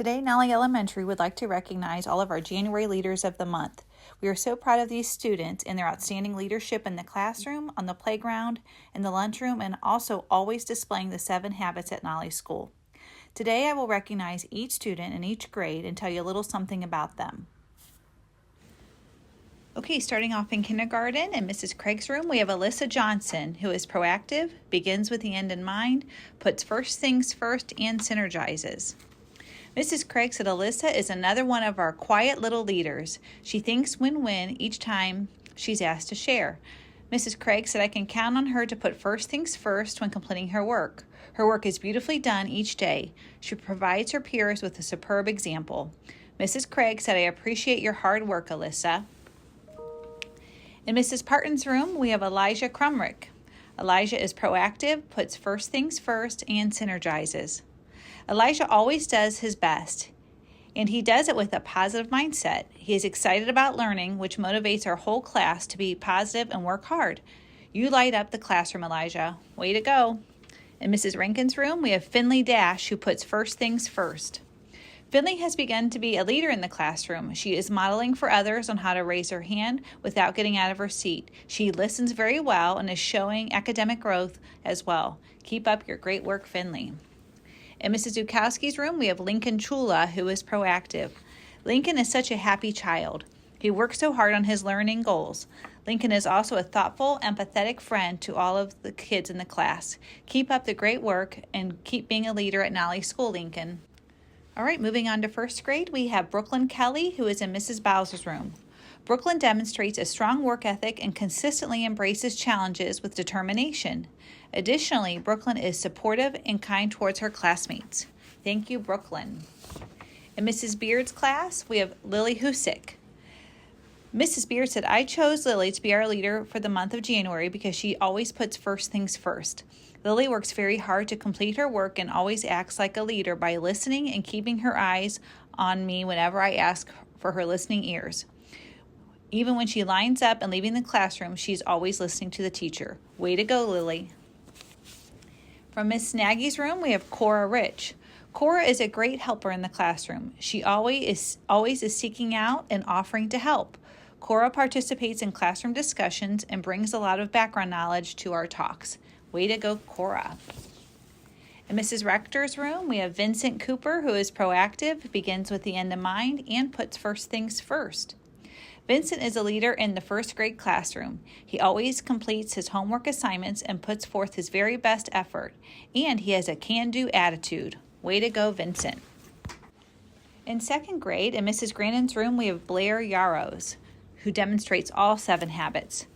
Today, Nolly Elementary would like to recognize all of our January Leaders of the Month. We are so proud of these students and their outstanding leadership in the classroom, on the playground, in the lunchroom, and also always displaying the 7 habits at Nolly School. Today, I will recognize each student in each grade and tell you a little something about them. Okay, starting off in kindergarten in Mrs. Craig's room, we have Alyssa Johnson, who is proactive, begins with the end in mind, puts first things first, and synergizes. Mrs. Craig said Alyssa is another one of our quiet little leaders. She thinks win-win each time she's asked to share. Mrs. Craig said I can count on her to put first things first when completing her work. Her work is beautifully done each day. She provides her peers with a superb example. Mrs. Craig said I appreciate your hard work, Alyssa. In Mrs. Parton's room, we have Elijah Crumrick. Elijah is proactive, puts first things first, and synergizes. Elijah always does his best, and he does it with a positive mindset. He is excited about learning, which motivates our whole class to be positive and work hard. You light up the classroom, Elijah. Way to go. In Mrs. Rankin's room, we have Finley Dash, who puts first things first. Finley has begun to be a leader in the classroom. She is modeling for others on how to raise her hand without getting out of her seat. She listens very well and is showing academic growth as well. Keep up your great work, Finley. In Mrs. Zukowski's room, we have Lincoln Chula, who is proactive. Lincoln is such a happy child. He works so hard on his learning goals. Lincoln is also a thoughtful, empathetic friend to all of the kids in the class. Keep up the great work and keep being a leader at Nolly School, Lincoln. All right, moving on to first grade, we have Brooklyn Kelly, who is in Mrs. Bowser's room. Brooklyn demonstrates a strong work ethic and consistently embraces challenges with determination. Additionally, Brooklyn is supportive and kind towards her classmates. Thank you, Brooklyn. In Mrs. Beard's class, we have Lily Husick. Mrs. Beard said, I chose Lily to be our leader for the month of January because she always puts first things first. Lily works very hard to complete her work and always acts like a leader by listening and keeping her eyes on me whenever I ask for her listening ears. Even when she lines up and leaving the classroom, she's always listening to the teacher. Way to go, Lily. From Miss Nagy's room, we have Cora Rich. Cora is a great helper in the classroom. She always is seeking out and offering to help. Cora participates in classroom discussions and brings a lot of background knowledge to our talks. Way to go, Cora. In Mrs. Rector's room, we have Vincent Cooper, who is proactive, begins with the end in mind, and puts first things first. Vincent is a leader in the first grade classroom. He always completes his homework assignments and puts forth his very best effort, and he has a can-do attitude. Way to go, Vincent. In second grade, in Mrs. Grandin's room, we have Blair Yarrows, who demonstrates all 7 habits.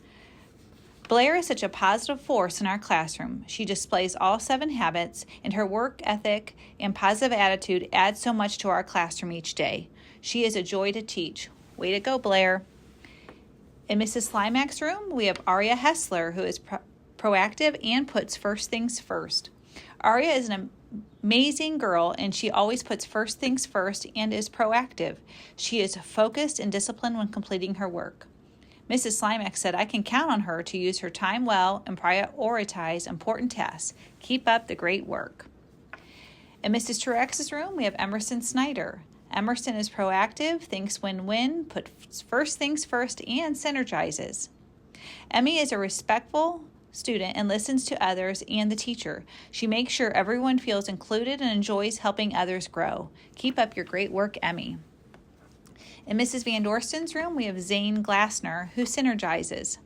Blair is such a positive force in our classroom. She displays all 7 habits, and her work ethic and positive attitude add so much to our classroom each day. She is a joy to teach. Way to go, Blair. In Mrs. Slimak's room, we have Aria Hessler, who is proactive and puts first things first. Aria is an amazing girl, and she always puts first things first and is proactive. She is focused and disciplined when completing her work. Mrs. Slimak said, I can count on her to use her time well and prioritize important tasks. Keep up the great work. In Mrs. Truex's room, we have Emerson Snyder. Emerson is proactive, thinks win-win, puts first things first, and synergizes. Emmy is a respectful student and listens to others and the teacher. She makes sure everyone feels included and enjoys helping others grow. Keep up your great work, Emmy. In Mrs. Van Dorsten's room, we have Zane Glassner, who synergizes.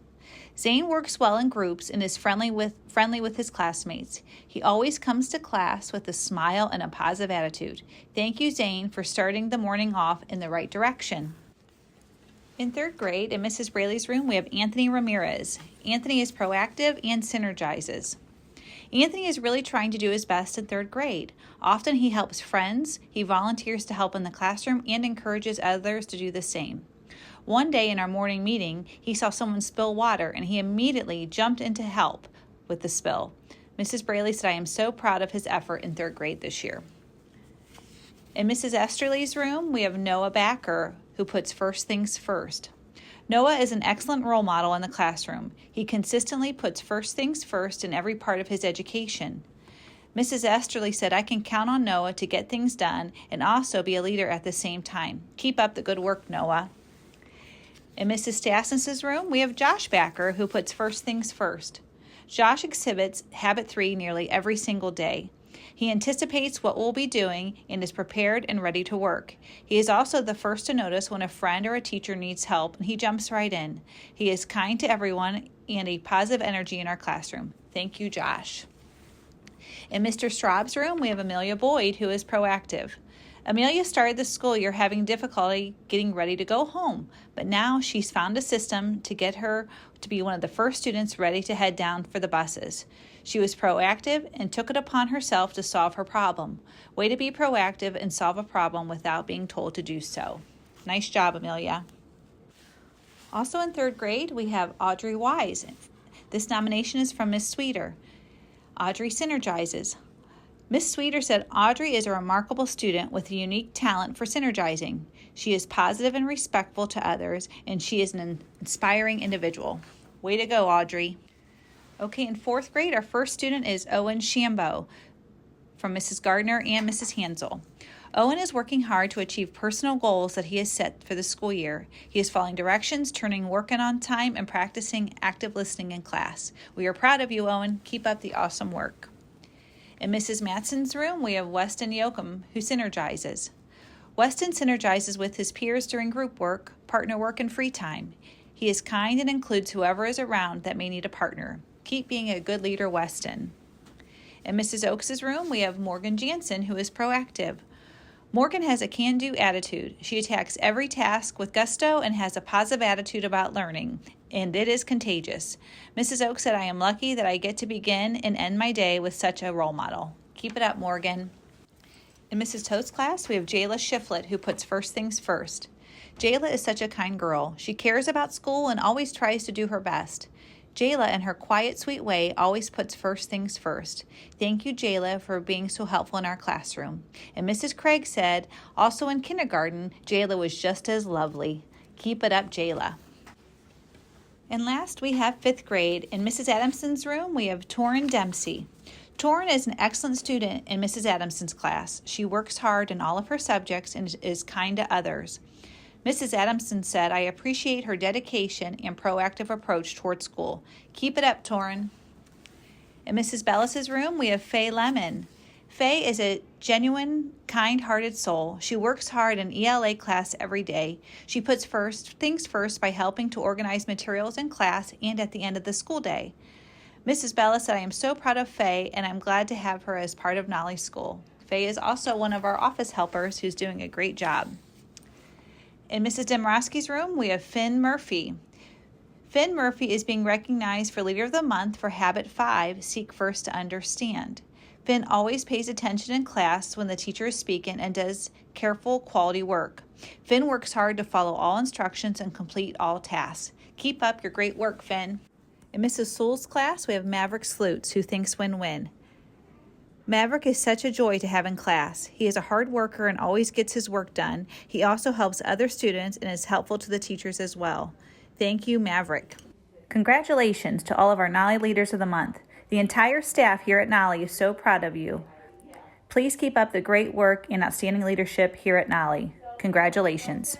Zane works well in groups and is friendly with his classmates. He always comes to class with a smile and a positive attitude. Thank you, Zane, for starting the morning off in the right direction. In third grade, in Mrs. Braley's room, we have Anthony Ramirez. Anthony is proactive and synergizes. Anthony is really trying to do his best in third grade. Often he helps friends, he volunteers to help in the classroom, and encourages others to do the same. One day in our morning meeting, he saw someone spill water, and he immediately jumped in to help with the spill. Mrs. Braley said, I am so proud of his effort in third grade this year. In Mrs. Esterly's room, we have Noah Backer, who puts first things first. Noah is an excellent role model in the classroom. He consistently puts first things first in every part of his education. Mrs. Esterly said, I can count on Noah to get things done and also be a leader at the same time. Keep up the good work, Noah. In Mrs. Stassens' room, we have Josh Backer, who puts first things first. Josh exhibits habit 3 nearly every single day. He anticipates what we'll be doing and is prepared and ready to work. He is also the first to notice when a friend or a teacher needs help, and he jumps right in. He is kind to everyone and a positive energy in our classroom. Thank you, Josh. In Mr. Straub's room, we have Amelia Boyd, who is proactive. Amelia started the school year having difficulty getting ready to go home, but now she's found a system to get her to be one of the first students ready to head down for the buses. She was proactive and took it upon herself to solve her problem. Way to be proactive and solve a problem without being told to do so. Nice job, Amelia. Also in third grade, we have Audrey Wise. This nomination is from Miss Sweeter. Audrey synergizes. Miss Sweeter said Audrey is a remarkable student with a unique talent for synergizing. She is positive and respectful to others, and she is an inspiring individual. Way to go, Audrey. Okay, in fourth grade, our first student is Owen Shambo from Mrs. Gardner and Mrs. Hansel. Owen is working hard to achieve personal goals that he has set for the school year. He is following directions, turning work in on time, and practicing active listening in class. We are proud of you, Owen. Keep up the awesome work. In Mrs. Matson's room, we have Weston Yoakum, who synergizes. Weston synergizes with his peers during group work, partner work, and free time. He is kind and includes whoever is around that may need a partner. Keep being a good leader, Weston. In Mrs. Oakes' room, we have Morgan Jansen, who is proactive. Morgan has a can-do attitude. She attacks every task with gusto and has a positive attitude about learning, and it is contagious. Mrs. Oakes said, I am lucky that I get to begin and end my day with such a role model. Keep it up, Morgan. In Mrs. Toad's class, we have Jayla Shiflett, who puts first things first. Jayla is such a kind girl. She cares about school and always tries to do her best. Jayla, in her quiet, sweet way, always puts first things first. Thank you, Jayla, for being so helpful in our classroom. And Mrs. Craig said, also in kindergarten, Jayla was just as lovely. Keep it up, Jayla. And last, we have fifth grade. In Mrs. Adamson's room, we have Torrin Dempsey. Torrin is an excellent student in Mrs. Adamson's class. She works hard in all of her subjects and is kind to others. Mrs. Adamson said, I appreciate her dedication and proactive approach toward school. Keep it up, Torrin. In Mrs. Bellis's room, we have Faye Lemon. Faye is a genuine, kind-hearted soul. She works hard in ELA class every day. She puts first things first by helping to organize materials in class and at the end of the school day. Mrs. Bellis said, I am so proud of Faye, and I'm glad to have her as part of Nolly School. Faye is also one of our office helpers who's doing a great job. In Mrs. Demorowski's room, we have Finn Murphy. Finn Murphy is being recognized for Leader of the Month for Habit 5, Seek First to Understand. Finn always pays attention in class when the teacher is speaking and does careful, quality work. Finn works hard to follow all instructions and complete all tasks. Keep up your great work, Finn. In Mrs. Sewell's class, we have Maverick Slutes, who thinks win-win. Maverick is such a joy to have in class. He is a hard worker and always gets his work done. He also helps other students and is helpful to the teachers as well. Thank you, Maverick. Congratulations to all of our Nolly Leaders of the Month. The entire staff here at Nolly is so proud of you. Please keep up the great work and outstanding leadership here at Nolly. Congratulations.